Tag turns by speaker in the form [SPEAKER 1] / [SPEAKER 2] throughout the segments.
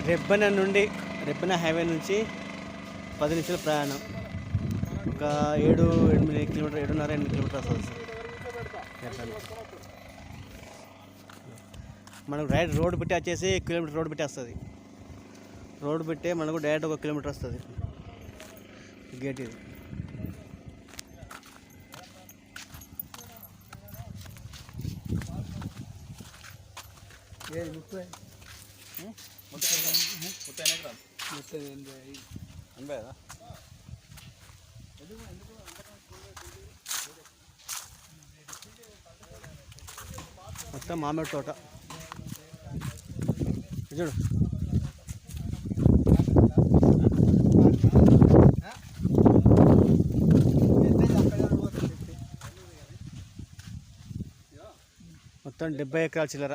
[SPEAKER 1] Rebbena highway నుంచి 10 నిమిషాల ప్రయాణం. ఒక 7-8 కిలోమీటర్, 7.5-8 కిలోమీటర్ వస్తుంది సార్. మనకు రోడ్ పెట్టి వచ్చేసి కిలోమీటర్ రోడ్ పెట్టి వస్తుంది. రోడ్ పెట్టే మనకు డైరెక్ట్ 1 కిలోమీటర్ వస్తుంది గేట్ ఇది. మొత్తం మామిడి తోట చూడు. మొత్తం 70 ఎకరాల చిల్లర.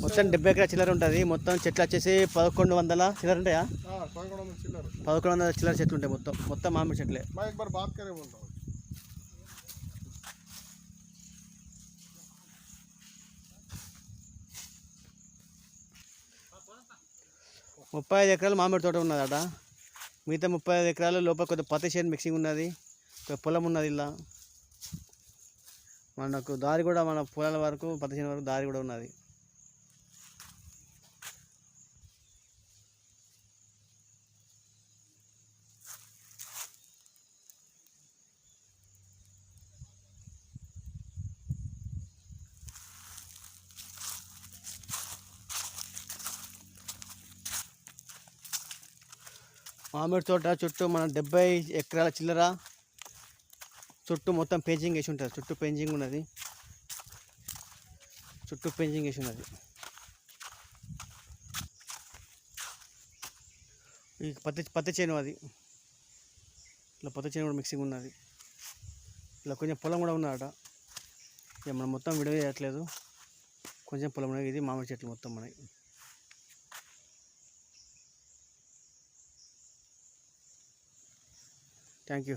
[SPEAKER 1] మొత్తం 70 ఎకరాల చిల్లర ఉంటుంది. మొత్తం చెట్లు వచ్చేసి 1100 చిల్లర ఉంటాయా? 1100 చిల్లర చెట్లు ఉంటాయి. మొత్తం మామిడి చెట్లే. ముప్పై 35 ఎకరాలు మామిడి తోట ఉన్నదట. మిగతా 35 ఎకరాలు లోపల కొద్దిగా పత్తి చేను మిక్సింగ్ ఉన్నది, పొలం ఉన్నది. ఇలా మనకు దారి కూడా, మన పొలాల వరకు పత్తి చేను వరకు దారి కూడా ఉన్నది. మామిడి తోట చుట్టూ మన 70 ఎకరాల చిల్లర చుట్టూ మొత్తం పెంచింగ్ వేసి ఉంటుంది. చుట్టూ పెంచింగ్ ఉన్నది. ఈ పత్తి చేను అది. ఇలా పత్తి చేను కూడా మిక్సింగ్ ఉన్నది. ఇలా కొంచెం పొలం కూడా ఉన్నదట. ఇక మనం మొత్తం విడిగా చేయట్లేదు, కొంచెం పొలం ఉన్నది. ఇది మామిడి చెట్లు మొత్తం మనకి. Thank you.